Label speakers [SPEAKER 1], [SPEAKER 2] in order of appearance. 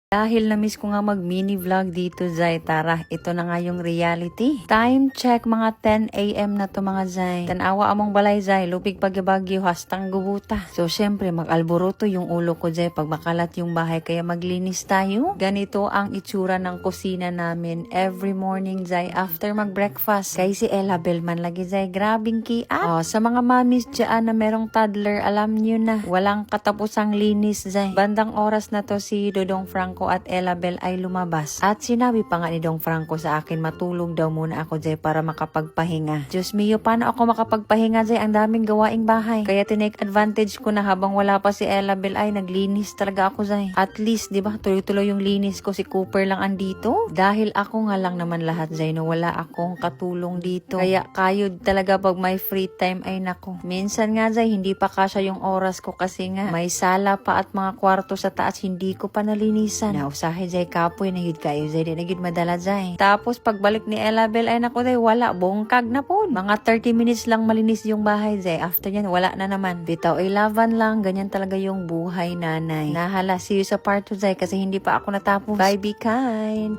[SPEAKER 1] Dahil na-miss ko nga mag-mini vlog dito, Zay. Tara, ito na nga yung reality. Time check, mga 10 a.m. na to, mga Zay. Tanawa among balay, Zay. Lupig pagyabagyo, hastang gubuta. So, syempre, mag-alboroto yung ulo ko, Zay, pag makalat yung bahay. Kaya maglinis tayo. Ganito ang itsura ng kusina namin every morning, Zay, after mag-breakfast. Kay si Ella Bellman lagi, Zay. Grabing kiat. Oh, sa mga mamis dyan na merong toddler, alam nyo na, walang katapusang linis, Zay. Bandang oras na to si Dodong Franco at Ella Bell ay lumabas. At sinabi pa nga ni Dong Franco sa akin, matulog daw muna ako, Zay, para makapagpahinga. Diyos mio, paano ako makapagpahinga, Zay? Ang daming gawaing bahay. Kaya tinake advantage ko na habang wala pa si Ella Bell ay naglinis talaga ako, Zay. At least, di ba, tuloy-tuloy yung linis ko. Si Cooper lang andito. Dahil ako nga lang naman lahat, Zay, no, wala akong katulong dito. Kaya kayod talaga pag may free time ay nako. Minsan nga, Zay, hindi pa kasya yung oras ko kasi nga may sala pa at mga kwarto sa taas hindi ko pa nalinisan. Nausahe, Zay, kapoy na hid kayo, Zay, di na gid madala, Zay. Tapos pagbalik ni Ella Bell ay nako, Zay, wala, bongkag na po. Mga 30 minutes lang malinis yung bahay, Zay. After yan, wala na naman. Bitaw ay laban lang, ganyan talaga yung buhay, nanay. Nahala, see you sa part 2, Zay, kasi hindi pa ako natapos. Bye, be kind.